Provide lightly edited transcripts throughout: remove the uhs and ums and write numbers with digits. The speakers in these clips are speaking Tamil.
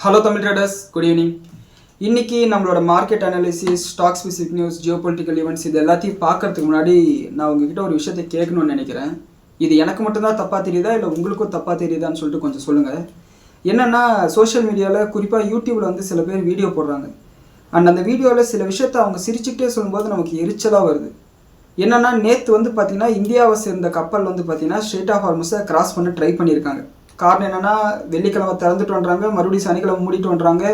Hello Tamil traders, good evening. இன்றைக்கி நம்மளோட market analysis, stock specific news, geopolitical events இது எல்லாத்தையும் பார்க்கறதுக்கு முன்னாடி நான் உங்ககிட்ட ஒரு விஷயத்தை கேட்கணும்னு நினைக்கிறேன். இது எனக்கு மட்டும்தான் தப்பாக தெரியுதா இல்லை உங்களுக்கும் தப்பாக தெரியுதான்னு சொல்லிட்டு கொஞ்சம் சொல்லுங்கள். என்னென்னா, சோஷியல் மீடியாவில் குறிப்பாக யூடியூப்பில் வந்து சில பேர் வீடியோ போடுறாங்க. அண்ட் அந்த வீடியோவில் சில விஷயத்தை அவங்க சிரிச்சுக்கிட்டே சொல்லும்போது நமக்கு எரிச்சலாக வருது. என்னென்னா, நேற்று வந்து பார்த்திங்கன்னா இந்தியாவை சேர்ந்த கப்பல் வந்து பார்த்திங்கன்னா ஸ்ட்ரெய்ட் ஆஃப் ஹார்மஸை கிராஸ் பண்ண ட்ரை பண்ணியிருக்காங்க. காரணம் என்னென்னா, வெள்ளிக்கிழமை திறந்துட்டு வந்துறாங்க, மறுபடியும் சனிக்கிழமை மூடிட்டு வந்துறாங்க.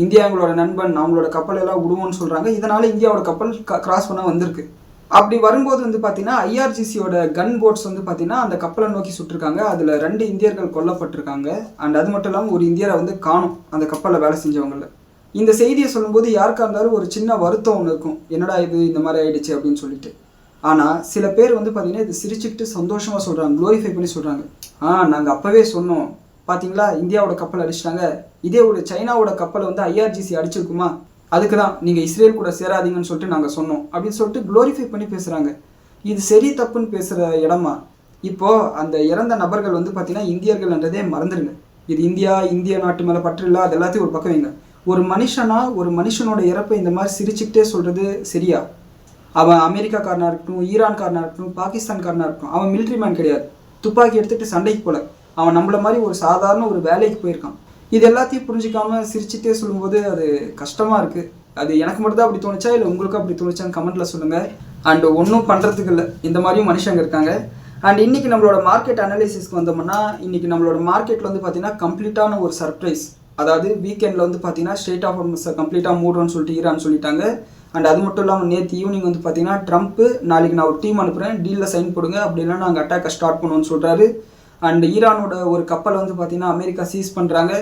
இந்தியா எங்களோட நண்பன், அவங்களோட கப்பல் எல்லாம் விடுவோன்னு சொல்கிறாங்க. இதனால் இந்தியாவோட கப்பல் கிராஸ் பண்ண வந்திருக்கு. அப்படி வரும்போது வந்து பார்த்தீங்கன்னா ஐஆர்ஜிசியோட கன் போட்ஸ் வந்து பார்த்தீங்கன்னா அந்த கப்பலை நோக்கி சுட்டிருக்காங்க. அதில் 2 இந்தியர்கள் கொல்லப்பட்டிருக்காங்க. அண்ட் அது மட்டும் இல்லாமல் ஒரு இந்தியரை வந்து காணும் அந்த கப்பலில் வேலை செஞ்சவங்கள. இந்த செய்தியை சொல்லும்போது யாருக்காக இருந்தாலும் ஒரு சின்ன வருத்தம் ஒன்று இருக்கும், என்னடா இது இந்த மாதிரி ஆயிடுச்சு அப்படின்னு சொல்லிட்டு. ஆனால் சில பேர் வந்து பார்த்தீங்கன்னா இது சிரிச்சுக்கிட்டு சந்தோஷமாக சொல்கிறாங்க, க்ளோரிஃபை பண்ணி சொல்கிறாங்க. நாங்கள் அப்போவே சொன்னோம், பார்த்தீங்களா இந்தியாவோட கப்பல் அடிச்சிட்டாங்க, இதே ஒரு சைனாவோட கப்பலை வந்து ஐஆர்ஜிசி அடிச்சிருக்குமா, அதுக்கு தான் நீங்கள் இஸ்ரேல் கூட சேராதீங்கன்னு சொல்லிட்டு நாங்கள் சொன்னோம் அப்படின்னு சொல்லிட்டு க்ளோரிஃபை பண்ணி பேசுகிறாங்க. இது சரி தப்புன்னு பேசுகிற இடமா? இப்போது அந்த இறந்த நபர்கள் வந்து பார்த்தீங்கன்னா இந்தியர்கள்ன்றதே மறந்துடுங்க. இது இந்திய நாட்டு மேலே பற்று இல்லை, அது எல்லாத்தையும் ஒரு பக்கம் வைங்க. ஒரு மனுஷனோட இறப்பை இந்த மாதிரி சிரிச்சுக்கிட்டே சொல்கிறது சரியா? அவன் அமெரிக்காக்காரனாக இருக்கட்டும், ஈரான்காரனாக இருக்கட்டும், பாகிஸ்தான்காரனாக இருக்கட்டும், அவன் மிலிட்ரி மேன் கிடையாது, துப்பாக்கி எடுத்துகிட்டு சண்டைக்கு போல. அவன் நம்மள மாதிரி ஒரு சாதாரண ஒரு வேலைக்கு போயிருக்கான். இது எல்லாத்தையும் புரிஞ்சிக்காமல் சிரிச்சுட்டே சொல்லும்போது அது கஷ்டமாக இருக்குது. அது எனக்கு மட்டும் தான் அப்படி தோணுச்சா இல்லை உங்களுக்கும் அப்படி தோணுச்சான்னு கமெண்ட்டில் சொல்லுங்கள். அண்ட் ஒன்றும் பண்ணுறதுக்கு இல்லை, இந்த மாதிரியும் மனுஷங்க இருக்காங்க. அண்ட் இன்றைக்கி நம்மளோட மார்க்கெட் அனாலிசிஸ்க்கு வந்தோம்னா, இன்றைக்கி நம்மளோட மார்க்கெட்டில் வந்து பார்த்திங்கன்னா கம்ப்ளீட்டான ஒரு சர்ப்ரைஸ். அதாவது வீக்கெண்டில் வந்து பார்த்திங்கன்னா ஸ்ட்ரெய்ட் ஆஃப் ஹார்மஸை கம்ப்ளீட்டாக மூடுறோன்னு சொல்லிட்டு ஈரான் சொல்லிட்டாங்க. அண்ட் அது மட்டும் இல்லாமல் நேற்று ஈவினிங் வந்து பார்த்தீங்கன்னா ட்ரம்ப்பு நாளைக்கு நான் ஒரு டீம் அனுப்புகிறேன், டீலில் சைன் போடுங்க, அப்படி இல்லைன்னா நாங்கள் அட்டாக்கை ஸ்டார்ட் பண்ணுவோன்னு சொல்கிறாரு. அண்ட் ஈரானோட ஒரு கப்பலை வந்து பார்த்தீங்கன்னா அமெரிக்கா சீஸ் பண்ணுறாங்க.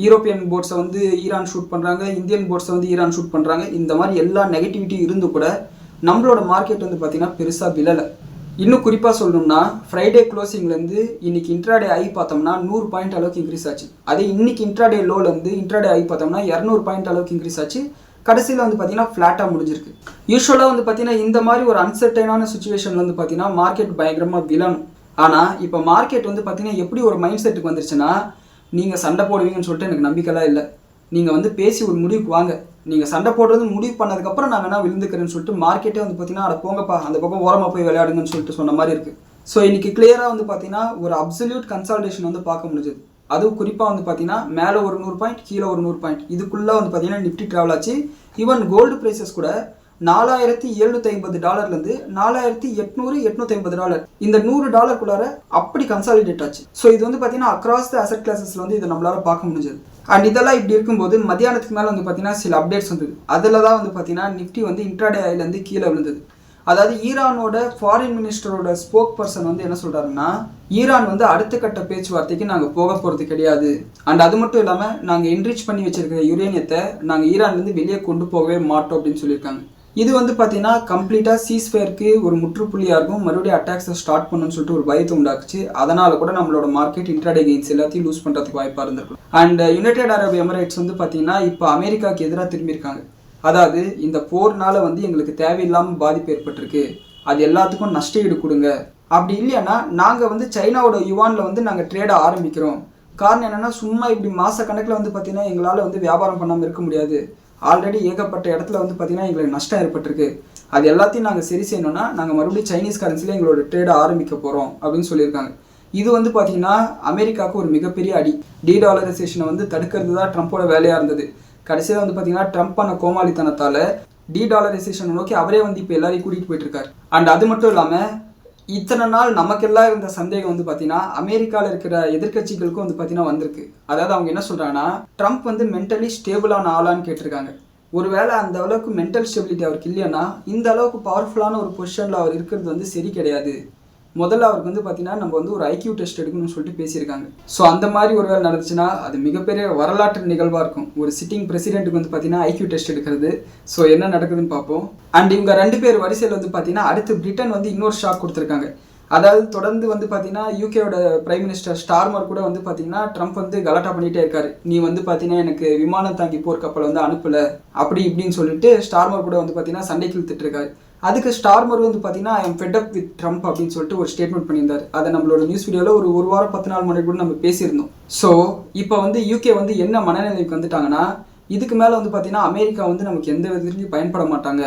யூரோப்பியன் போட்ஸை வந்து ஈரான் ஷூட் பண்ணுறாங்க, இந்தியன் போட்ஸை வந்து ஈரான் ஷூட் பண்ணுறாங்க. இந்த மாதிரி எல்லா நெகட்டிவிட்டி இருந்து கூட நம்மளோட மார்க்கெட் வந்து பார்த்திங்கன்னா பெருசாக விழலை. இன்னும் குறிப்பாக சொல்லணும்னா, ஃப்ரைடே க்ளோசிங்லேருந்து இன்றைக்கி இன்ட்ராடே ஐ பார்த்தோம்னா 100 பாயிண்ட் அளவுக்கு இன்க்ரீஸ் ஆச்சு. அதே இன்றைக்கி இன்ட்ராடே லோலேருந்து இன்ட்ராடே ஐ பார்த்தோம்னா 200 பாயிண்ட் அளவுக்கு இன்க்ரீஸ் ஆச்சு. கடைசியில் வந்து பார்த்தீங்கன்னா ஃப்ளாட்டாக முடிஞ்சிருக்கு. யூஸ்வலாக வந்து பார்த்தீங்கன்னா இந்த மாதிரி ஒரு அன்சர்டைனான சுச்சுவேஷன் வந்து பார்த்தீங்கன்னா மார்க்கெட் பயங்கரமாக விழணும். ஆனால் இப்போ மார்க்கெட் வந்து பார்த்தீங்கன்னா எப்படி ஒரு மைண்ட் செட்டுக்கு வந்துருச்சுன்னா, நீங்கள் சண்டை போடுவீங்கன்னு சொல்லிட்டு எனக்கு நம்பிக்கைலாம் இல்லை, நீங்கள் வந்து பேசி ஒரு முடிவுக்கு வாங்க, நீங்கள் சண்டை போடுறது முடிவு பண்ணதுக்கப்புறம் நான் வேணால் விழுந்துக்கிறேன்னு சொல்லிட்டு மார்க்கெட்டே வந்து பார்த்தீங்கன்னா அதை போங்கப்பா அந்த பக்கம் ஓரமாக போய் விளையாடுங்கன்னு சொல்லிட்டு சொன்ன மாதிரி இருக்குது. ஸோ இன்றைக்கி கிளியராக வந்து பார்த்தீங்கன்னா ஒரு அப்சல்யூட் கன்சால்டேஷன் வந்து பார்க்க முடிஞ்சது. அதுவும் குறிப்பாக வந்து பார்த்தீங்கன்னா மேலே ஒரு 100 பாயிண்ட், கீழே ஒரு 100 பாயிண்ட், இதுக்குள்ளே வந்து பார்த்தீங்கன்னா நிஃப்டி ட்ராவல் ஆச்சு. ஈவன் கோல்டு ப்ரைஸஸ் கூட $4750 $4850 இந்த $100 அப்படி கன்சாலிடேட் ஆச்சு. ஸோ இது வந்து பார்த்தீங்கன்னா அக்ராஸ் த அசெட் கிளாஸஸில் வந்து இதை நம்மளால் பார்க்க முடிஞ்சது. அண்ட் இதெல்லாம் இப்படி இருக்கும்போது மத்தியானத்துக்கு மேலே வந்து பார்த்தீங்கன்னா சில அப்டேட்ஸ் வந்தது. அதில் தான் வந்து பார்த்தீங்கன்னா நிஃப்டி வந்து இன்ட்ராடே ஐலேருந்து கீழே விழுந்தது. அதாவது ஈரானோட ஃபாரின் மினிஸ்டரோட ஸ்போக் பர்சன் வந்து என்ன சொல்கிறாருன்னா, ஈரான் வந்து அடுத்த கட்ட பேச்சுவார்த்தைக்கு நாங்கள் போக போகிறது கிடையாது. அண்ட் அது மட்டும் இல்லாமல் நாங்கள் என்ரிச் பண்ணி வச்சிருக்கிற யுரேனியத்தை நாங்கள் ஈரான்லேருந்து வெளியே கொண்டு போகவே மாட்டோம் அப்படின்னு சொல்லியிருக்காங்க. இது வந்து பார்த்தீங்கன்னா கம்ப்ளீட்டாக சீஸ்ஃபயருக்கு ஒரு முற்றுப்புள்ளியாக இருக்கும், மறுபடியும் அட்டாக்ஸை ஸ்டார்ட் பண்ணணும்னு சொல்லிட்டு ஒரு பயத்தை உண்டாக்குச்சு. அதனால் கூட நம்மளோட மார்க்கெட் இன்ட்ராடே கெயின்ஸ் எல்லாத்தையும் லூஸ் பண்ணுறதுக்கு வாய்ப்பாக இருந்திருக்கும். அண்ட் யுனைடெட் அரப் எமிரேட்ஸ் வந்து பார்த்தீங்கன்னா இப்போ அமெரிக்காவுக்கு எதிராக திரும்பியிருக்காங்க. அதாவது இந்த போர்னால வந்து எங்களுக்கு தேவையில்லாமல் பாதிப்பு ஏற்பட்டிருக்கு, அது எல்லாத்துக்கும் நஷ்ட ஈடு கொடுங்க, அப்படி இல்லைன்னா நாங்கள் வந்து சைனாவோட யுவானில் வந்து நாங்கள் ட்ரேடை ஆரம்பிக்கிறோம். காரணம் என்னென்னா, சும்மா இப்படி மாத கணக்கில் வந்து பார்த்திங்கன்னா எங்களால் வந்து வியாபாரம் பண்ணாமல் இருக்க முடியாது, ஆல்ரெடி ஏகப்பட்ட இடத்துல வந்து பார்த்திங்கன்னா எங்களுக்கு நஷ்டம் ஏற்பட்டிருக்கு, அது எல்லாத்தையும் நாங்கள் சரி செய்யணும்னா நாங்கள் மறுபடியும் சைனீஸ் கரன்சியில் எங்களோட ட்ரேடை ஆரம்பிக்க போகிறோம் அப்படின்னு சொல்லியிருக்காங்க. இது வந்து பார்த்திங்கன்னா அமெரிக்காவுக்கு ஒரு மிகப்பெரிய அடி. டீடாலரைசேஷனை வந்து தடுக்கிறது தான் ட்ரம்ப்போட வேலையாக இருந்தது. கடைசியில் வந்து பார்த்தீங்கன்னா ட்ரம்ப் பண்ண கோமாளித்தனத்தால் டீடாலரைசேஷனை நோக்கி அவரே வந்து இப்போ எல்லாரையும் கூட்டிகிட்டு போயிட்டுருக்காரு. அண்ட் அது மட்டும் இல்லாமல் இத்தனை நாள் நமக்கெல்லாம் இருந்த சந்தேகம் வந்து பார்த்தீங்கன்னா அமெரிக்காவில் இருக்கிற எதிர்கட்சிகளுக்கும் வந்து பார்த்தீங்கன்னா வந்திருக்கு. அதாவது அவங்க என்ன சொல்கிறாங்கன்னா, ட்ரம்ப் வந்து மென்டலி ஸ்டேபிளான ஆளான்னு கேட்டிருக்காங்க. ஒருவேளை அந்த அளவுக்கு மென்டல் ஸ்டெபிலிட்டி அவருக்கு இல்லைன்னா இந்த அளவுக்கு பவர்ஃபுல்லான ஒரு பொசிஷனில் அவர் இருக்கிறது வந்து சரி கிடையாது. முதல்ல அவருக்கு வந்து பார்த்தீங்கன்னா நம்ம வந்து ஒரு ஐக்யூ டெஸ்ட் எடுக்கணும்னு சொல்லிட்டு பேசியிருக்காங்க. ஸோ அந்த மாதிரி ஒரு வேலை நடந்துச்சுன்னா அது மிகப்பெரிய வரலாற்று நிகழ்வாக இருக்கும். ஒரு சிட்டிங் பிரசிடென்ட்டுக்கு வந்து பார்த்தீங்கன்னா ஐக்யூ டெஸ்ட் எடுக்கிறது. ஸோ என்ன நடக்குதுன்னு பார்ப்போம். அண்ட் இவங்க 2 பேர் வரிசையில் வந்து பார்த்தீங்கன்னா அடுத்து பிரிட்டன் வந்து இன்னொரு ஷாக் கொடுத்துருக்காங்க. அதாவது தொடர்ந்து வந்து பார்த்தீங்கன்னா யூகேயோட பிரைம் மினிஸ்டர் ஸ்டார்மர் கூட வந்து பார்த்தீங்கன்னா ட்ரம்ப் வந்து கலாட்டா பண்ணிகிட்டே இருக்காரு, நீ வந்து பார்த்தீங்கன்னா எனக்கு விமானம் தாங்கி போர் கப்பலை வந்து அனுப்பலை அப்படி இப்படின்னு சொல்லிட்டு ஸ்டார்மர் கூட வந்து பார்த்தீங்கன்னா சண்டைக்கு இழுத்துட்டு இருக்காரு. அதுக்கு ஸ்டார்மர் வந்து பார்த்தீங்கன்னா I am fed up with Trump அப்படின்னு சொல்லிட்டு ஒரு ஸ்டேட்மெண்ட் பண்ணியிருந்தார். அதை நம்மளோட நியூஸ் வீடியோவில் ஒரு வாரம் 10 நாள் முன்னாடி கூட நம்ம பேசியிருந்தோம். ஸோ இப்போ வந்து யூகே வந்து என்ன மனநிலைக்கு வந்துட்டாங்கன்னா, இதுக்கு மேலே வந்து பார்த்தீங்கன்னா அமெரிக்கா வந்து நமக்கு எந்த விதத்துலையும் பயன்பட மாட்டாங்க,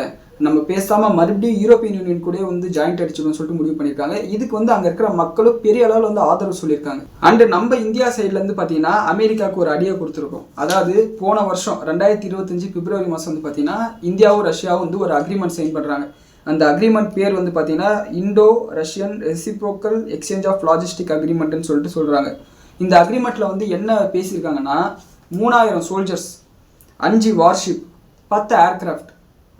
நம்ம பேசாமல் மறுபடியும் யூரோப்பியன் யூனியன் கூட வந்து ஜாயிண்ட் அடிச்சிடணும்னு சொல்லிட்டு முடிவு பண்ணியிருக்காங்க. இதுக்கு வந்து அங்கே இருக்கிற மக்களும் பெரிய அளவில் வந்து ஆதரவு சொல்லியிருக்காங்க. அண்டு நம்ம இந்தியா சைட்லேருந்து பார்த்தீங்கன்னா அமெரிக்காவுக்கு ஒரு அடியை கொடுத்துருக்கோம். அதாவது போன வருஷம் 2025 பிப்ரவரி மாதம் வந்து பார்த்தீங்கன்னா இந்தியாவும் ரஷ்யாவும் வந்து ஒரு அக்ரிமெண்ட் சைன் பண்ணுறாங்க. அந்த அக்ரிமெண்ட் பேர் வந்து பார்த்தீங்கன்னா Indo Russian reciprocal exchange of logistic அக்ரிமெண்ட்னு சொல்லிட்டு சொல்கிறாங்க. இந்த அக்ரிமெண்ட்டில் வந்து என்ன பேசியிருக்காங்கன்னா 3000 சோல்ஜர்ஸ், 5 வார்ஷிப், 10 ஏர்கிராஃப்ட்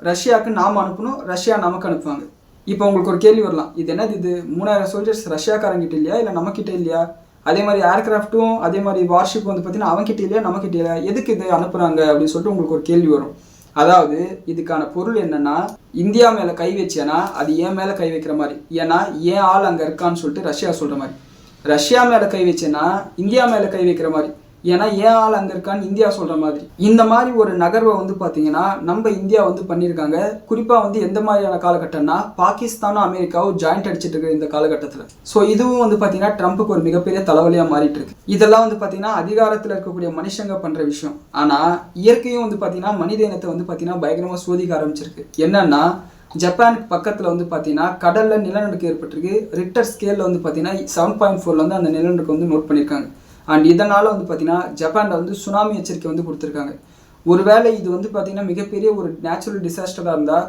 ரஷ்யாவுக்கு நாம் அனுப்பணும், ரஷ்யா நமக்கு அனுப்புவாங்க. இப்போ உங்களுக்கு ஒரு கேள்வி வரலாம், இது என்னது, இது 3000 சோல்ஜர்ஸ் ரஷ்யாக்காரங்கிட்ட இல்லையா இல்லை நம்மக்கிட்ட இல்லையா? அதே மாதிரி ஏர்கிராஃப்ட்டும் அதே மாதிரி வார்ஷிப் வந்து பார்த்தீங்கன்னா அவங்ககிட்ட இல்லையா நம்மக்கிட்ட இல்லையா, எதுக்கு இது அனுப்புகிறாங்க அப்படின்னு சொல்லிட்டு உங்களுக்கு ஒரு கேள்வி வரும். அதாவது இதுக்கான பொருள் என்னன்னா, இந்தியா மேலே கை வச்சேன்னா அது ஏன் மேலே கை வைக்கிற மாதிரி, ஏன்னா ஏன் ஆள் அங்கே இருக்கான்னு சொல்லிட்டு ரஷ்யா சொல்கிற மாதிரி. ரஷ்யா மேலே கை வச்சேன்னா இந்தியா மேலே கை வைக்கிற மாதிரி, ஏன்னா ஏன் ஆள் அங்கே இருக்கான்னு இந்தியா சொல்கிற மாதிரி. இந்த மாதிரி ஒரு நகர்வை வந்து பார்த்தீங்கன்னா நம்ம இந்தியா வந்து பண்ணியிருக்காங்க. குறிப்பாக வந்து எந்த மாதிரியான காலகட்டம்னா, பாகிஸ்தானும் அமெரிக்காவும் ஜாயிண்ட் அடிச்சிட்டு இருக்கிற இந்த காலகட்டத்தில். ஸோ இதுவும் வந்து பார்த்தீங்கன்னா ட்ரம்ப்புக்கு ஒரு மிகப்பெரிய தலைவலியாக மாறிட்டு இருக்கு. இதெல்லாம் வந்து பார்த்தீங்கன்னா அதிகாரத்தில் இருக்கக்கூடிய மனுஷங்க பண்ணுற விஷயம். ஆனால் இயற்கையும் வந்து பார்த்தீங்கன்னா மனித இனத்தை வந்து பார்த்தீங்கன்னா பயங்கரமாக சோதிக்க ஆரம்பிச்சிருக்கு. என்னன்னா, ஜப்பானுக்கு பக்கத்தில் வந்து பார்த்தீங்கன்னா கடலில் நிலநடுக்கம் ஏற்பட்டிருக்கு. ரிக்டர் ஸ்கேலில் வந்து பார்த்தீங்கன்னா 7.4 வந்து அந்த நிலநடுக்கம் வந்து நோட் பண்ணியிருக்காங்க. அண்ட் இதனால் வந்து பார்த்தீங்கன்னா ஜப்பானில் வந்து சுனாமி எச்சரிக்கை வந்து கொடுத்துருக்காங்க. ஒருவேளை இது வந்து பார்த்தீங்கன்னா மிகப்பெரிய ஒரு நேச்சுரல் டிசாஸ்டராக இருந்தால்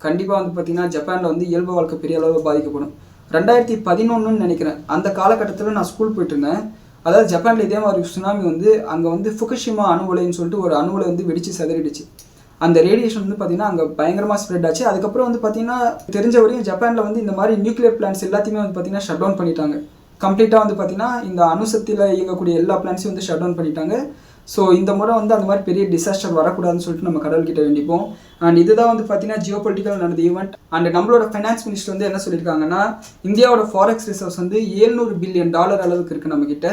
கண்டிப்பாக வந்து பார்த்தீங்கன்னா ஜப்பானில் வந்து இயல்பு வாழ்க்கை பெரிய அளவில் பாதிக்கப்படும். 2011 நினைக்கிறேன், அந்த காலகட்டத்தில் நான் ஸ்கூல் போயிட்டு இருந்தேன். அதாவது ஜப்பானில் இதே மாதிரி சுனாமி வந்து அங்கே வந்து ஃபுகுஷிமா அணு உலைன்னு சொல்லிட்டு ஒரு அணு உலை வந்து வெடித்து சிதறிடுச்சு. அந்த ரேடியேஷன் வந்து பார்த்தீங்கன்னா அங்கே பயங்கரமாக ஸ்ப்ரெட் ஆச்சு. அதுக்கப்புறம் வந்து பார்த்தீங்கன்னா தெரிஞ்ச வரையும் ஜப்பானில் வந்து இந்த மாதிரி நியூக்ளியர் பிளான்ஸ் எல்லாத்தையுமே வந்து பார்த்தீங்கன்னா ஷட் டவுன் பண்ணிட்டாங்க. கம்ப்ளீட்டாக வந்து பார்த்தீங்கன்னா இந்த அணுசக்தியில் இயங்கக்கூடிய எல்லா பிளான்ஸையும் வந்து ஷட் டவுன் பண்ணிட்டாங்க. ஸோ இந்த முறை வந்து அந்த மாதிரி பெரிய டிசாஸ்டர் வரக்கூடாதுன்னு சொல்லிட்டு நம்ம கடவுள்கிட்ட வேண்டிப்போம். அண்ட் இதுதான் வந்து பார்த்தீங்கன்னா ஜியோ பொலிட்டிக்கல் நடந்த ஈவெண்ட். அண்ட் நம்மளோட ஃபைனான்ஸ் மினிஸ்டர் வந்து என்ன சொல்லியிருக்காங்கன்னா, இந்தியாவோட ஃபாரெக்ஸ் ரிசர்வ்ஸ் வந்து $700 பில்லியன் அளவுக்கு இருக்குது நம்மக்கிட்ட.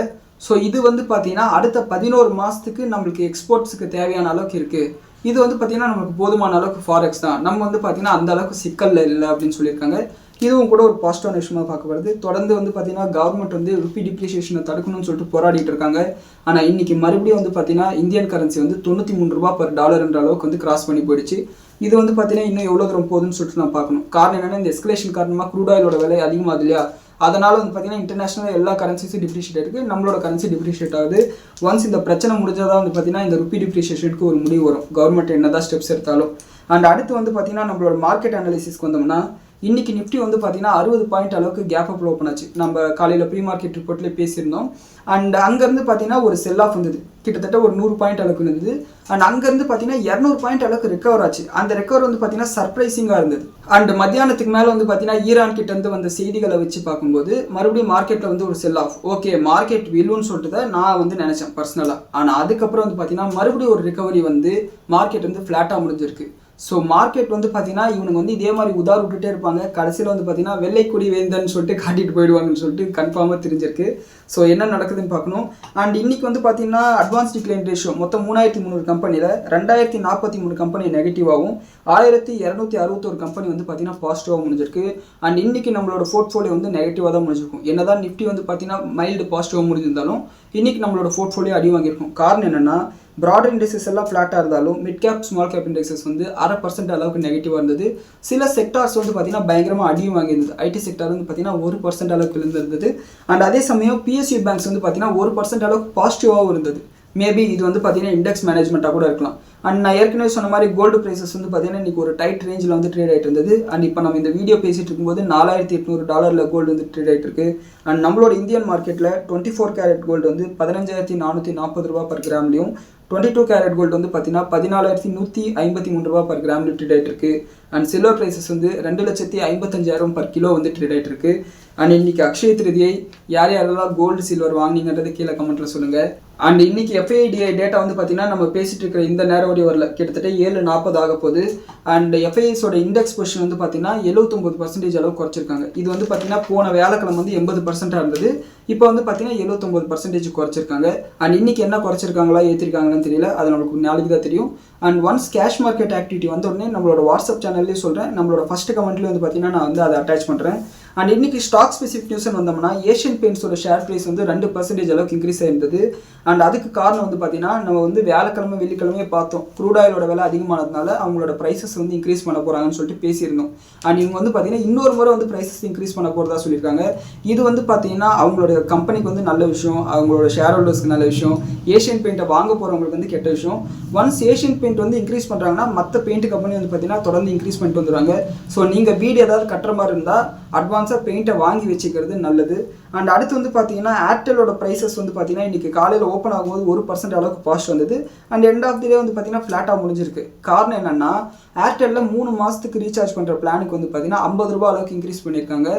ஸோ இது வந்து பார்த்தீங்கன்னா அடுத்த 11 மாதத்துக்கு நம்மளுக்கு எக்ஸ்போர்ட்ஸுக்கு தேவையான அளவுக்கு இருக்குது. இது வந்து பார்த்தீங்கன்னா நமக்கு போதுமான அளவுக்கு ஃபாரெக்ஸ் தான், நம்ம வந்து பார்த்தீங்கன்னா அந்த அளவுக்கு சிக்கல் இல்லை அப்படின்னு சொல்லியிருக்காங்க. இதுவும் கூட ஒரு பாசிட்டிவான விஷயமாக பார்க்கப்படுது. தொடர்ந்து வந்து பார்த்தீங்கன்னா கவர்மெண்ட் வந்து ருப்பி டிப்ரிசியேஷனை தடுக்கணும்னு சொல்லிட்டு போராடிட்டு இருக்காங்க. ஆனால் இன்னைக்கு மறுபடியும் வந்து பார்த்தீங்கன்னா இந்தியன் கரன்சி வந்து $93 per டாலர் என்ற அளவுக்கு வந்து கிராஸ் பண்ணி போயிடுச்சு. இது வந்து பார்த்தீங்கன்னா இன்னும் எவ்வளோ தூரம் போகுதுன்னு சொல்லிட்டு நான் பார்க்கணும். காரணம் என்னென்னா, இந்த எஸ்கலேஷன் காரணமாக க்ரூட் ஆயிலோட விலை அதிகமாகுது இல்லையா, அதனால் வந்து பார்த்தீங்கன்னா இன்டர்நேஷனல் எல்லா கரன்சிஸும் டிப்ரிஷியேட் இருக்குது, நம்மளோட கரன்சி டிப்ரிஷியேட் ஆகுது. ஒன்ஸ் இந்த பிரச்சனை முடிஞ்சாதான் வந்து பார்த்தீங்கன்னா இந்த ருப்பி டிப்ரிஷியேஷனுக்கு ஒரு முடிவு வரும், கவர்மெண்ட் என்னதான் ஸ்டெப்ஸ் எடுத்தாலும். அண்ட் அடுத்து வந்து பார்த்தீங்கன்னா நம்மளோட மார்க்கெட் அனாலிசிஸ்க்கு வந்தோம்னா, இன்றைக்கி நிஃப்டி வந்து பார்த்தீங்கன்னா 60 பாயிண்ட் அளவுக்கு கேப் அப் ஓப்பன் ஆச்சு. நம்ம காலையில் ப்ரீ மார்க்கெட் ரிப்போர்ட்லேயே பேசியிருந்தோம். அண்ட் அங்கேருந்து பார்த்தீங்கன்னா ஒரு செல் ஆஃப் வந்தது, கிட்டத்தட்ட ஒரு 100 பாயிண்ட் அளவுக்கு இருந்தது. அண்ட் அங்கேருந்து பார்த்தீங்கன்னா 200 பாயிண்ட் அளவுக்கு ரெக்கவர் ஆச்சு. அந்த ரெக்கவர் வந்து பார்த்தீங்கன்னா சர்ப்ரைசிங்காக இருந்தது. அண்ட் மத்தியானத்துக்கு மேலே வந்து பார்த்தீங்கன்னா ஈரான் கிட்டேருந்து வந்த செய்திகளை வச்சு பார்க்கும்போது மறுபடியும் மார்க்கெட்டில் வந்து ஒரு செல் ஆஃப். ஓகே, மார்க்கெட் வில்லுன்னு சொல்லிட்டு தான் நான் வந்து நினச்சேன் பர்சனலாக. ஆனால் அதுக்கப்புறம் வந்து பார்த்தீங்கன்னா மறுபடியும் ஒரு ரிகவரி வந்து மார்க்கெட் வந்து ஃப்ளாட்டாக முடிஞ்சிருக்கு. ஸோ மார்க்கெட் வந்து பார்த்தீங்கன்னா இவனுங்க வந்து இதே மாதிரி உதார் விட்டுட்டே இருப்பாங்க, கடைசியில் வந்து பார்த்தீங்கன்னா வெள்ளை கொடி வேந்தன்னு சொல்லிட்டு காட்டிட்டு போயிடுவாங்கன்னு சொல்லிட்டு கன்ஃபார்மாக தெரிஞ்சிருக்கு. ஸோ என்ன நடக்குதுன்னு பார்க்கணும். அண்ட் இன்னைக்கு வந்து பார்த்தீங்கன்னா அட்வான்ஸ் டிக்ளைன் ரேஷியோ மொத்தம் 3300 கம்பெனியில் 2043 கம்பெனி நெகட்டிவாகவும் 1261 கம்பெனி வந்து பார்த்தீங்கன்னா பாசிட்டிவாக முடிஞ்சிருக்கு. அண்ட் இன்னைக்கு நம்மளோட போர்ட்ஃபோலியோ வந்து நெகட்டிவாக தான் முடிஞ்சிருக்கும். என்னதான் நிஃப்டி வந்து பார்த்தீங்கன்னா மைல்டு பாசிட்டிவாக முடிஞ்சிருந்தாலும் இன்னைக்கு நம்மளோட போர்ட்ஃபோலியோ அடி வாங்கியிருக்கும். காரணம் என்னென்னா, ப்ராடர் இண்டெக்ஸஸ் எல்லாம் ஃப்ளாட்டாக இருந்தாலும் mid cap small cap indexes வந்து 0.5% அளவுக்கு நெகட்டிவாக இருந்தது. சில செக்டார்ஸ் வந்து பார்த்தீங்கன்னா பயங்கரமாக அடியும் வாங்கியிருந்தது. ஐடி செக்டார் வந்து பார்த்தீங்கன்னா 1% அளவுக்கு இருந்தது. அண்ட் அதே சமயம் பிஎஸ்யூ பேங்க்ஸ் வந்து பார்த்தீங்கன்னா 1% அளவுக்கு பாசிட்டிவாகவும் இருந்தது. மேபி இது வந்து பார்த்தீங்கன்னா இண்டெக்ஸ் மேனேஜ்மெண்ட்டாக கூட இருக்கலாம். அண்ட் நான் ஏற்கனவே சொன்ன மாதிரி கோல்டு ப்ரைஸஸ் வந்து பார்த்தீங்கன்னா இன்றைக்கி ஒரு டைட் ரேஞ்சில் வந்து ட்ரேட் ஆகிட்டு இருந்தது. அண்ட் இப்போ நம்ம இந்த வீடியோ பேசிகிட்டு இருக்கும்போது $4800 கோல்டு வந்து ட்ரேட் ஆகிட்டு இருக்கு. அண்ட் நம்மளோட இந்தியன் மார்க்கெட்டில் 24 கேரட் கோல்டு வந்து $15,440 per கிராம்லையும், 22 கேரட் கோல்டு வந்து பார்த்தீங்கன்னா $14,153 per கிராம்ல ட்ரேட் ஆகிட்டு இருக்கு. அண்ட் சில்வர் ப்ரைஸஸ் வந்து 2,55,000 per கிலோ வந்து ட்ரேட் ஆகிட்டு இருக்கு. அண்ட் இன்னைக்கு அக்ஷய திருதியை, யார் யாரெல்லாம் கோல்டு சில்வர் வாங்கினீங்கன்றது கீழே கமெண்ட்டில் சொல்லுங்கள். அண்ட் இன்னைக்கு எஃப்ஐடிஐ டேட்டா வந்து பார்த்தீங்கன்னா நம்ம பேசிட்டு இருக்கிற இந்த நேரம் வரை வரல, கிட்டத்தட்ட 7:40 ஆக போகுது. அண்ட் எஃப்ஐஎஸோட இண்டெக்ஸ் பொசிஷன் வந்து பார்த்தீங்கன்னா 79% அளவு குறைச்சிருக்காங்க. இது வந்து பார்த்தீங்கன்னா போன வியாழக்கிழமை வந்து 80% இருந்தது, இப்போ வந்து பார்த்தீங்கன்னா 79% குறைச்சிருக்காங்க. அண்ட் இன்னைக்கு என்ன குறைச்சிருக்காங்களா ஏற்றிருக்காங்கன்னு தெரியல, அது நம்மளுக்கு நாளைக்கு தான் தெரியும். And once cash market activity வந்த உடனே நம்மளோட வாட்ஸ்அப் சேனல்லேயே சொல்கிறேன், நம்மளோட ஃபஸ்ட்டு கமெண்ட்லேயே வந்து பார்த்தீங்கன்னா நான் வந்து அதை அட்டாச் பண்ணுறேன். அண்ட் இன்னைக்கு ஸ்டாக் ஸ்பெசிஃபிக் நியூஸ்னு வந்தோம்னா ஏஷியன் பெயிண்ட்ஸோட ஷேர் ப்ரைஸ் வந்து 2% அளவுக்கு இன்க்ரீஸ் ஆயிருந்தது. அண்ட் அதுக்கு காரணம் வந்து பார்த்தீங்கன்னா நம்ம வந்து வியாழக்கிழமை வெள்ளிக்கிழமையே பார்த்தோம், க்ரூட் ஆயிலோட விலை அதிகமானதுனால அவங்களோட ப்ரைஸஸ் வந்து இன்க்ரீஸ் பண்ண போகிறாங்கன்னு சொல்லிட்டு பேசியிருந்தோம். அண்ட் இவங்க வந்து பார்த்தீங்கன்னா இன்னொரு முறை வந்து ப்ரைஸஸ் இன்க்ரீஸ் பண்ண போகிறதா சொல்லியிருக்காங்க. இது வந்து பார்த்தீங்கன்னா அவங்களோட கம்பெனிக்கு வந்து நல்ல விஷயம், அவங்களோட ஷேர் ஹோல்டர்ஸ்க்கு நல்ல விஷயம், ஏஷியன் பெயிண்ட்டை வாங்க போகிறவங்களுக்கு வந்து கெட்ட விஷயம். ஒன்ஸ் ஏஷியன் பெயிண்ட் வந்து இன்க்ரீஸ் பண்ணுறாங்கன்னா மற்ற பெயிண்ட் கம்பெனி வந்து பார்த்தீங்கன்னா தொடர்ந்து இன்க்ரீஸ் பண்ணிட்டு வந்துடுவாங்க. ஸோ நீங்கள் வீடு ஏதாவது கட்டுற மாதிரி இருந்தால் அட்வான்ஸாக பெயிண்ட்டை வாங்கி வச்சுக்கிறது நல்லது. அண்ட் அடுத்து வந்து பார்த்தீங்கன்னா ஏர்டெல்லோட ப்ரைஸஸ் வந்து பார்த்தீங்கன்னா இன்றைக்கி காலையில் ஓப்பன் ஆகும்போது 1% அளவுக்கு பாஸ்ட் வந்தது. அண்ட் எண்ட் ஆஃப் தி டே வந்து பார்த்தீங்கன்னா ஃப்ளாட்டாக முடிஞ்சிருக்கு. காரணம் என்னென்னா ஏர்டெல்லில் 3 மாதத்துக்கு ரீசார்ஜ் பண்ணுற பிளானுக்கு வந்து பார்த்தீங்கன்னா 50 ரூபா அளவுக்கு இன்க்ரீஸ் பண்ணியிருக்காங்க.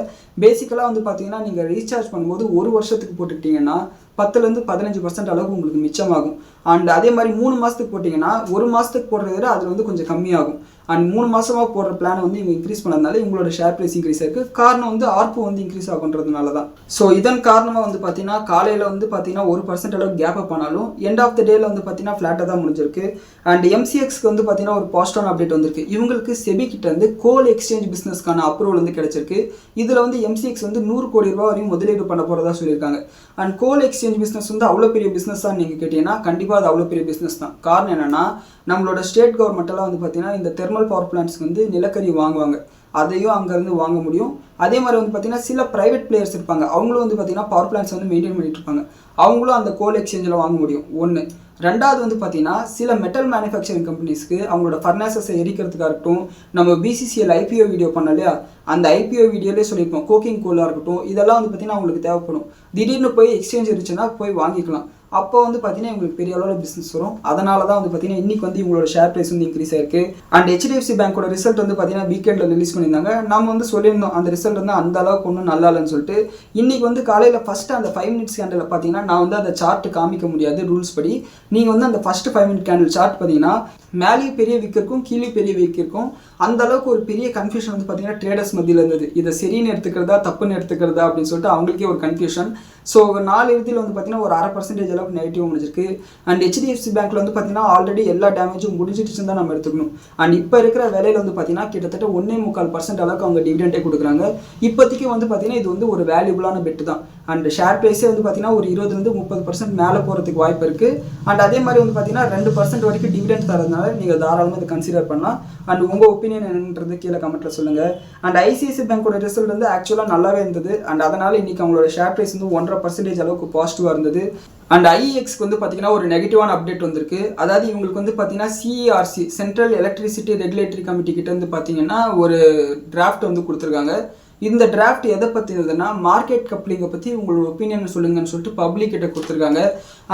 பேசிக்கலாக வந்து பார்த்தீங்கன்னா நீங்கள் ரீசார்ஜ் பண்ணும்போது 1 வருஷத்துக்கு போட்டுக்கிட்டிங்கன்னா 10லேருந்து 15% அளவுக்கு உங்களுக்கு மிச்சமாகும். அண்ட் அதே மாதிரி 3 மாதத்துக்கு போட்டிங்கன்னா 1 மாதத்துக்கு போடுறத விட அதில் வந்து கொஞ்சம் கம்மியாகும். அண்ட் 3 மாதமாக போடுற பிளானை வந்து இவங்க இன்க்ரீஸ் பண்ணதுனால இவங்களோட ஷேர் ப்ரைஸ் இன்க்ரீஸ் ஆயிருக்கு. காரணம் வந்து ஆர்பு வந்து இன்க்ரீஸ் ஆகுன்றதுனால தான். ஸோ இதன் காரணமாக வந்து பார்த்தீங்கன்னா காலையில் வந்து பார்த்தீங்கன்னா 1% அளவுக்கு கேப் அப் ஆனாலும் எண்ட் ஆஃப் த டேல வந்து பார்த்தீங்கன்னா ஃப்ளாட்டாக தான் முடிஞ்சிருக்கு. அண்ட் எம்சிஎக்ஸ்க்கு வந்து பார்த்தீங்கன்னா ஒரு பாசிட்டிவான அப்டேட் வந்திருக்கு. இவங்களுக்கு செபி கிட்ட வந்து கோல் எக்ஸ்சேஞ்ச் பிஸ்னஸ்க்கான அப்ரூவல் வந்து கிடைச்சிருக்கு. இதில் வந்து எம்சிஎக்ஸ் வந்து 100 கோடி ரூபாய் வரையும் முதலீடு பண்ண போகிறதா சொல்லியிருக்காங்க. அண்ட் கோல் எக்ஸ்சேஞ்ச் பிஸ்னஸ் வந்து அவ்வளோ பெரிய பிஸ்னஸ் தான் நீங்கள் கேட்டீங்கன்னா கண்டிப்பாக அது அவ்வளோ பெரிய பிஸ்னஸ் தான். காரணம் என்னென்னா நம்மளோட ஸ்டேட் கவர்மெண்ட்டெல்லாம் வந்து பார்த்தீங்கன்னா இந்த தெர்மல் பவர் பிளான்ட்ஸ்க்கு வந்து நிலக்கரி வாங்குவாங்க, அதையும் அங்கேருந்து வாங்க முடியும். அதே மாதிரி வந்து பார்த்தீங்கன்னா சில ப்ரைவேட் பிளேயர்ஸ் இருப்பாங்க, அவங்களும் வந்து பார்த்தீங்கன்னா பவர் பிளான்ட்ஸ் வந்து மெயின்டைன் பண்ணிட்டு இருப்பாங்க, அவங்களும் அந்த கோல் எக்ஸ்சேஞ்சில் வாங்க முடியும். ஒன்று. ரெண்டாவது வந்து பார்த்தீங்கன்னா சில மெட்டல் மேனுஃபேக்சரிங் கம்பெனிஸ்க்கு அவங்களோட ஃபர்னாசஸை எரிக்கிறதுக்காக இருக்கட்டும், நம்ம பிசிசிஎல் ஐபிஓ வீடியோ பண்ண இல்லையா, அந்த ஐபிஓ வீடியோலேயே சொல்லியிருப்போம், கோக்கிங் கோலாக இருக்கட்டும், இதெல்லாம் வந்து பார்த்தீங்கன்னா அவங்களுக்கு தேவைப்படும். திடீர்னு போய் எக்ஸ்சேஞ்ச் இருந்துச்சுன்னா போய் வாங்கிக்கலாம். அப்போ வந்து பார்த்தீங்கன்னா இவங்களுக்கு பெரிய அளவில் பிஸ்னஸ் வரும். அதனால தான் வந்து பார்த்தீங்கன்னா இன்றைக்கி வந்து இவங்களோட ஷேர் ப்ரைஸ் வந்து இன்க்ரீஸ் ஆயிருக்கு. அண்ட் ஹெச்டிஎஃப்சி பேங்கோட ரிசல்ட் வந்து பார்த்தீங்கன்னா வீக்கெண்டில் ரிலீஸ் பண்ணியிருந்தாங்க. நம்ம வந்து சொல்லியிருந்தோம் அந்த ரிசல்ட் வந்து அந்த அளவுக்கு ஒன்றும் நல்லா இல்லைன்னு சொல்லிட்டு. இன்றைக்கி வந்து காலையில் ஃபஸ்ட்டு அந்த 5 மினிட்ஸ் கேண்டில் பார்த்தீங்கன்னா நான் வந்து அந்த சார்ட்டு காமிக்க முடியாது ரூல்ஸ் படி. நீங்கள் வந்து அந்த ஃபஸ்ட்டு 5 மினிட் கேண்டில் சார்ட் பார்த்தீங்கன்னா மேலேயும் பெரிய வீக் இருக்கும், கீழே பெரிய வீக் இருக்கும். அந்த அளவுக்கு ஒரு பெரிய கன்ஃபியூஷன் வந்து பார்த்தீங்கன்னா ட்ரேடர்ஸ் மத்தியில் இருந்தது. இதை சரின்னு எடுத்துக்கிறதா தப்புன்னு எடுத்துக்கிறதா அப்படின்னு சொல்லிட்டு அவங்களுக்கே ஒரு கன்ஃபியூஷன். ஸோ 4 இறுதியில் வந்து பார்த்தீங்கன்னா ஒரு 0.5% அளவுக்கு நெகட்டிவ் முடிஞ்சிருக்கு. அண்ட் ஹெச்டிஎஃப்சி பேங்க்கில் வந்து பார்த்தீங்கன்னா ஆல்ரெடி எல்லா டேமேஜும் முடிஞ்சிடுச்சுன்னு தான் நம்ம எடுத்துக்கணும். அண்ட் இப்போ இருக்கிற வேலையில் வந்து பார்த்தீங்கன்னா கிட்டத்தட்ட 1.25% அளவுக்கு அவங்க டிவிடெண்டே கொடுக்குறாங்க. இப்போதைக்கு வந்து பார்த்தீங்கன்னா இது வந்து ஒரு வேல்யூபிளான பெட்டு தான். அண்ட் ஷேர் ப்ரைஸே வந்து பார்த்தீங்கன்னா ஒரு 20-30% மேலே போகிறதுக்கு வாய்ப்பு இருக்குது. அண்ட் அதே மாதிரி வந்து பார்த்தீங்கன்னா 2% வரைக்கும் டிவிடெண்ட் தரதுனால நீங்கள் தாராளமாக இதை கன்சிடர் பண்ணலாம். அண்ட் உங்கள் ஒப்பீனியன் என்னன்றது கீழே கமெண்ட்டில் சொல்லுங்கள். அண்ட் ஐசிஐசிஐ பேங்கோட ரிசல்ட் வந்து ஆக்சுவலாக நல்லாவே இருந்தது. அண்ட் அதனால் இன்றைக்கி அவங்களோட ஷேர் ப்ரைஸ் வந்து 1.5% அளவுக்கு பாசிட்டிவாக இருந்தது. அண்ட் ஐஇஎக்ஸ்க்கு வந்து பார்த்தீங்கன்னா ஒரு நெகட்டிவான அப்டேட் வந்திருக்கு. அதாவது இவங்களுக்கு வந்து பார்த்தீங்கன்னா சிஇஆர்சி சென்ட்ரல் எலக்ட்ரிசிட்டி ரெகுலேட்டரி கமிட்டி கிட்ட வந்து பார்த்தீங்கன்னா ஒரு டிராஃப்ட் வந்து கொடுத்துருக்காங்க. இந்த டிராஃப்ட் எதை பற்றி இருந்ததுன்னா மார்க்கெட் கப்ளிங்கை பற்றி உங்களோட ஒப்பீனியன் சொல்லுங்கன்னு சொல்லிட்டு பப்ளிக் கிட்ட கொடுத்துருக்காங்க.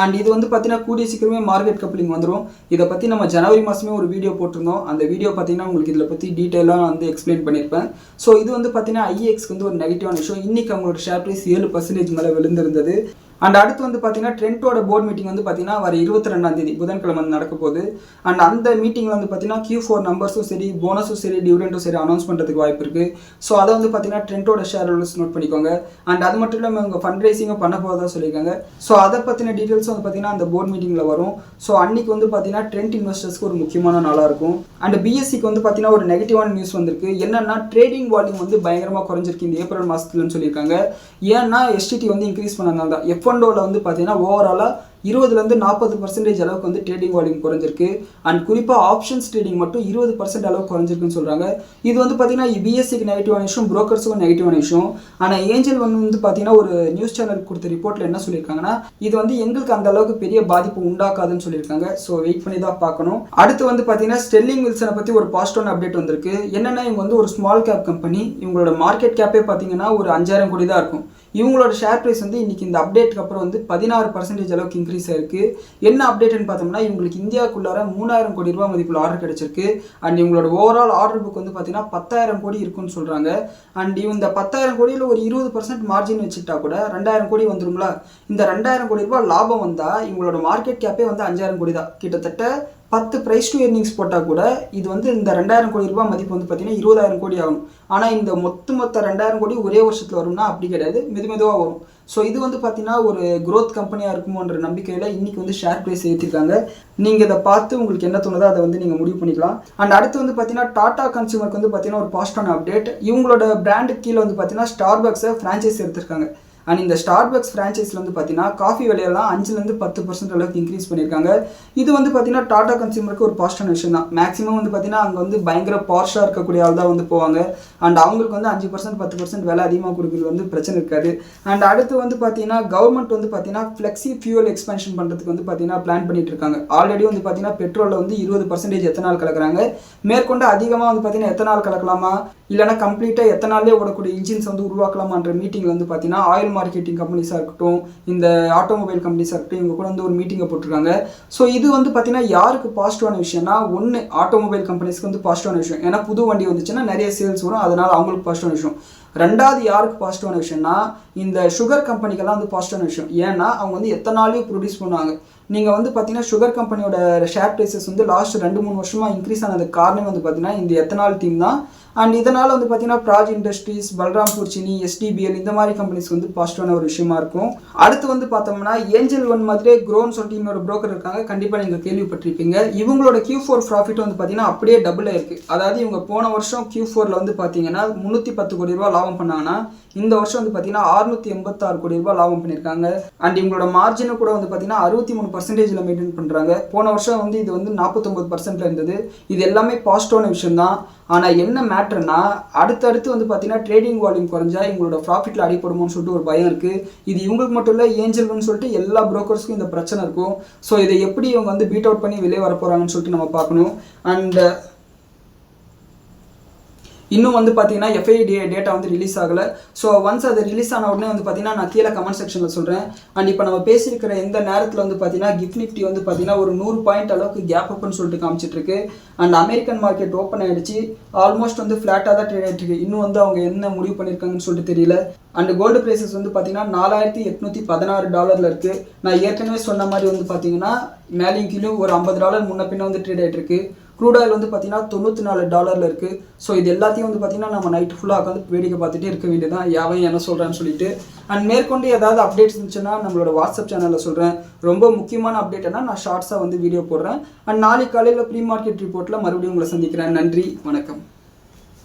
அண்ட் இது வந்து பார்த்தீங்கன்னா கூடிய சீக்கிரமே மார்க்கெட் கப்ளிங் வந்துடும். இதை பற்றி நம்ம ஜனவரி மாதமே ஒரு வீடியோ போட்டிருந்தோம். அந்த வீடியோ பார்த்தீங்கன்னா உங்களுக்கு இதில் பற்றி டீட்டெயிலாக வந்து எக்ஸ்பிளைன் பண்ணியிருப்பேன். ஸோ இது வந்து பார்த்தீங்கன்னா ஐஎக்ஸ்க்கு வந்து ஒரு நெகட்டிவான விஷயம். இன்றைக்கி அவங்களோட ஷேர் ப்ரைஸ் 7% மேலே விழுந்திருந்தது. அண்ட் அடுத்து வந்து பார்த்தீங்கன்னா ட்ரெண்டோட போர்ட் மீட்டிங் வந்து பார்த்தீங்கன்னா வர 22ஆம் தேதி புதன்கிழமை நடக்க போகுது. அண்ட் அந்த மீட்டிங்கில் வந்து பார்த்தீங்கன்னா Q4 நம்பர்ஸும் சரி, போனஸும் சரி, டிவிடெண்டும் சரி அனௌன்ஸ் பண்ணுறதுக்கு வாய்ப்பு இருக்குது. ஸோ அதை வந்து பார்த்தீங்கன்னா ட்ரெண்டோட ஷேர் ஹோல்டர்ஸ் நோட் பண்ணிக்கோங்க. அண்ட் அது மட்டும் இல்லாமல் இவங்க ஃபண்ட் ரைசிங்கும் பண்ண போகிறதா சொல்லியிருக்காங்க. ஸோ அதை பற்றின டீட்டெயில்ஸும் வந்து பார்த்தீங்கன்னா அந்த போர்ட் மீட்டிங்கில் வரும். ஸோ அன்றைக்கி வந்து பார்த்தீங்கன்னா ட்ரெண்ட் இன்வெஸ்டர்ஸ்க்கு ஒரு முக்கியமான நாளாக இருக்கும். அண்ட் பிஎஸ்சிக்கு வந்து பார்த்தீங்கன்னா ஒரு நெகட்டிவான நியூஸ் வந்திருக்கு. என்னென்னா ட்ரேடிங் வால்யூம் வந்து பயங்கரமாக குறைஞ்சிருக்கு இந்த ஏப்ரல் மாதத்துலன்னு சொல்லியிருக்காங்க. ஏன்னா எஸ்டிடி வந்து இன்க்ரீஸ் பண்ணதுனால தான். F1ஓவில் வந்து பார்த்தீங்கன்னா ஓவராலாக 20-40% அளவுக்கு வந்து ட்ரேடிங் வால்யூம் குறைஞ்சிருக்கு. அண்ட் குறிப்பாக ஆப்ஷன்ஸ் ட்ரேடிங் மட்டும் 20% அளவுக்கு குறைஞ்சிருக்குன்னு சொல்கிறாங்க. இது வந்து பார்த்தீங்கன்னா பிஎஸ்சிக்கு நெகட்டிவான விஷயம், புரோக்கர்ஸுக்கும் நெகட்டிவான விஷயம். ஆனால் ஏஞ்சல் வந்து பார்த்தீங்கன்னா ஒரு நியூஸ் சேனல் கொடுத்த ரிப்போர்ட்டில் என்ன சொல்லியிருக்காங்கன்னா இது வந்து எங்களுக்கு அந்த அளவுக்கு பெரிய பாதிப்பு உண்டாக்காதுன்னு சொல்லியிருக்காங்க. ஸோ வெயிட் பண்ணி தான் பார்க்கணும். அடுத்து வந்து பார்த்தீங்கன்னா ஸ்டெர்லிங் வில்சனை பற்றி ஒரு பாசிட்டிவான அப்டேட் வந்திருக்கு. என்னென்னா இவங்க வந்து ஒரு ஸ்மால் கேப் கம்பெனி. இவங்களோட மார்க்கெட் கேப்பே பார்த்தீங்கன்னா ஒரு 5000 கோடி தான் இருக்கும். இவங்களோட ஷேர் ப்ரைஸ் வந்து இன்றைக்கி இந்த அப்டேட்டுக்கு அப்புறம் வந்து 16% அளவுக்கு இன்க்ரீஸ் ஆயிருக்கு. என்ன அப்டேட்னு பார்த்தோம்னா இவங்களுக்கு இந்தியாவுக்குள்ளார 3000 கோடி ரூபா மதிப்புள்ள ஆர்டர் கிடைச்சிருக்கு. அண்ட் இவங்களோட ஓவரால் ஆர்டர் புக் வந்து பார்த்தீங்கன்னா 10,000 கோடி இருக்குன்னு சொல்கிறாங்க. அண்ட் இந்த 10,000 கோடியில் ஒரு 20% மார்ஜின் வச்சுக்கிட்டா கூட 2,000 கோடி வந்துருங்களா. இந்த 2,000 கோடி ரூபாய் லாபம் வந்தால் இவங்களோட மார்க்கெட் கேப்பே வந்து 5,000 கோடி தான். கிட்டத்தட்ட 10 ப்ரைஸ் டு எர்னிங்ஸ் போட்டால் கூட இது வந்து இந்த 2,000 கோடி ரூபாய் மதிப்பு வந்து பார்த்தீங்கன்னா 20,000 கோடி ஆகும். ஆனால் இந்த மொத்த 2,000 கோடி ஒரே வருஷத்தில் வரும்னா அப்படி கிடையாது, மெதுவாக வரும். ஸோ இது வந்து பார்த்தீங்கன்னா ஒரு க்ரோத் கம்பெனியாக இருக்குமோன்ற நம்பிக்கையில் இன்றைக்கி வந்து ஷேர் ப்ரைஸ் ஏற்றிருக்காங்க. நீங்கள் இதை பார்த்து உங்களுக்கு என்ன தோணுதோ அதை வந்து நீங்கள் முடிவு பண்ணிக்கலாம். அண்ட் அடுத்து வந்து பார்த்தீங்கன்னா டாடா கன்சியூமருக்கு வந்து பார்த்தீங்கன்னா ஒரு பாசிட்டிவான அப்டேட். இவங்களோட பிராண்டுக்கு கீழே வந்து பார்த்தீங்கன்னா ஸ்டார்பக்ஸை ஃப்ரான்ச்சைஸ் எடுத்திருக்காங்க. அண்ட் இந்த ஸ்டார்பக்ஸ் ஃப்ரான்ச்சைஸில் வந்து பார்த்தீங்கன்னா காஃபி விலையெல்லாம் 5% 10% அளவுக்கு இன்க்ரீஸ் பண்ணியிருக்காங்க. இது வந்து பார்த்தீங்கன்னா டாடா கன்சியூமருக்கு ஒரு பாசிட்டிவான விஷயம் தான். மேக்ஸிமம் வந்து பார்த்தீங்கன்னா அங்கே வந்து பயங்கர பார்ஷாக இருக்கக்கூடிய ஆள் தான் வந்து போவாங்க. அண்ட் அவங்களுக்கு வந்து 5% 10% விலை அதிகமாக கொடுக்குறது வந்து பிரச்சனை இருக்காது. அண்ட் அடுத்து வந்து பார்த்தீங்கன்னா கவர்மெண்ட் வந்து பார்த்தீங்கன்னா ஃப்ளெக்ஸி ஃபியூல் எக்ஸ்பென்ஷன் பண்ணுறதுக்கு வந்து பார்த்தீங்கன்னா பிளான் பண்ணிட்டு இருக்காங்க. ஆல்ரெடி வந்து பார்த்தீங்கன்னா பெட்ரோலில் வந்து 20% எத்தனால் கலக்குறாங்க. மேற்கொண்டு அதிகமாக வந்து பார்த்தீங்கன்னா எத்தனால் கலக்கலாமா இல்லைனா கம்ப்ளீட்டாக எத்தனாலே ஓடக்கூடிய இன்ஜின்ஸ் வந்து உருவாக்கலாமான்ற மீட்டிங்கில் வந்து பார்த்தீங்கன்னா ஆயில் மார்க்கெட்டிங் கம்பெனிஸாக இருக்கட்டும், இந்த ஆட்டோமொபைல் கம்பெனிஸாக இருக்கட்டும், இவங்க கூட வந்து ஒரு மீட்டிங்கை போட்டிருக்காங்க. ஸோ இது வந்து பார்த்தீங்கன்னா யாருக்கு பாசிட்டிவான விஷயம்னா, ஒன்று ஆட்டோமொபைல் கம்பெனிஸ்க்கு வந்து பாசிட்டிவான விஷயம். ஏன்னா புது வண்டி வந்துச்சுன்னா நிறைய சேல்ஸ் வரும், அதனால் அவங்களுக்கு பாசிட்டிவான விஷயம். ரெண்டாவது யாருக்கு பாசிட்டிவான விஷயம்னா இந்த சுகர் கம்பெனிக்கெல்லாம் வந்து பாசிட்டிவான விஷயம். ஏன்னா அவங்க வந்து எத்தனாலையும் ப்ரொடியூஸ் பண்ணுவாங்க. நீங்கள் வந்து பார்த்தீங்கன்னா சுகர் கம்பெனியோட ஷேர் ப்ரைஸஸ் வந்து லாஸ்ட் 2-3 வருஷமாக இன்க்ரீஸ் ஆனதுக்கு காரணம் வந்து பார்த்தீங்கன்னா இந்த எத்தனால் தீம் தான். அண்ட் இதனால் வந்து பார்த்தீங்கன்னா பிராஜ் இண்டஸ்ட்ரீஸ், பல்ராம்பூர் சினி, எஸ்டிபிஎல் இந்த மாதிரி கம்பெனிஸ் வந்து பாசிட்டிவான ஒரு விஷயமா இருக்கும். அடுத்து வந்து பார்த்தோம்னா ஏஞ்சல் ஒன் மாதிரியே க்ரோன்னு சொல்லிட்டு இன்னொரு ப்ரோக்கர் இருக்காங்க, கண்டிப்பாக நீங்கள் கேள்விப்பட்டிருப்பீங்க. இவங்களோட Q4 ப்ராஃபிட் வந்து பார்த்தீங்கன்னா அப்படியே டபுள் ஆயிருக்கு. அதாவது இவங்க போன வருஷம் Q4ல் வந்து பார்த்தீங்கன்னா 310 கோடி ரூபா லாபம் பண்ணாங்கன்னா இந்த வருஷம் வந்து பார்த்தீங்கன்னா 686 கோடி ரூபாய் லாபம் பண்ணியிருக்காங்க. அண்ட் இவங்களோட மார்ஜினை கூட வந்து பார்த்தீங்கன்னா 63% மெயின்டைன் பண்ணுறாங்க. போன வருஷம் வந்து இது வந்து 49% இருந்தது. இது எல்லாமே பாசிட்டிவான விஷயம் தான். ஆனால் என்ன மேட்டர்னா அடுத்தடுத்து வந்து பார்த்தீங்கன்னா ட்ரேடிங் வால்யூம் குறைஞ்சா இவங்களோட ப்ராஃபிட்டில் அடிப்படுமோன்னு சொல்லிட்டு ஒரு பயம் இருக்குது. இது இவங்களுக்கு மட்டும் இல்லை, ஏஞ்சல்னு சொல்லிட்டு எல்லா ப்ரோக்கர்ஸ்க்கும் இந்த பிரச்சனை இருக்கும். ஸோ இதை எப்படி இவங்க வந்து பீட் அவுட் பண்ணி வெளியே வர போகிறாங்கன்னு சொல்லிட்டு நம்ம பார்க்கணும். அண்ட் இன்னும் வந்து பார்த்தீங்கன்னா எஃப்ஐடி டேட்டா வந்து ரிலீஸ் ஆகலை. ஸோ ஒன்ஸ் அது ரிலீஸ் ஆன உடனே வந்து பார்த்தீங்கன்னா நான் கீழே கமெண்ட் செக்ஷனில் சொல்கிறேன். அண்ட் இப்போ நம்ம பேசியிருக்கிற இந்த நேரத்தில் வந்து பார்த்தீங்கன்னா கிஃப்ட் நிஃப்டி வந்து பார்த்தீங்கன்னா ஒரு 100 பாயிண்ட் அளவுக்கு கேப் அப்னு சொல்லிட்டு காமிச்சிட்ருக்கு. அண்ட் அமெரிக்கன் மார்க்கெட் ஓப்பன் ஆகிடுச்சு, ஆல்மோஸ்ட் வந்து ஃப்ளாட்டாக தான் ட்ரேட் ஆகிட்டு இருக்கு. இன்னும் வந்து அவங்க என்ன முடிவு பண்ணியிருக்காங்கன்னு சொல்லிட்டு தெரியல. அண்ட் கோல்டு ப்ரைஸஸ் வந்து பார்த்தீங்கன்னா $4,816 இருக்குது. நான் ஏற்கனவே சொன்ன மாதிரி வந்து பார்த்தீங்கன்னா மேலேயும் கீழே ஒரு $50 முன்ன பின்ன வந்து ட்ரேட் ஆகிட்டு இருக்கு. க்ரூட் ஆயில் வந்து பார்த்தீங்கன்னா $94 இருக்குது. ஸோ இது எல்லாத்தையும் வந்து பார்த்தீங்கன்னா நம்ம நைட்டு ஃபுல்லாக உட்காந்து வேடிக்கை பார்த்துட்டே இருக்க வேண்டியதான், யாவன் என்ன சொல்கிறான்னு சொல்லிட்டு. அண்ட் மேற்கொண்டு ஏதாவது அப்டேட்ஸ் இருந்துச்சுன்னா நம்மளோட வாட்ஸ்அப் சேனலில் சொல்கிறேன். ரொம்ப முக்கியமான அப்டேட்னா நான் ஷார்ட்ஸாக வந்து வீடியோ போடுறேன். அண்ட் நாளைக்கு காலையில் ப்ரீ மார்க்கெட் ரிப்போர்ட்டில் மறுபடியும் உங்களை சந்திக்கிறேன். நன்றி, வணக்கம்.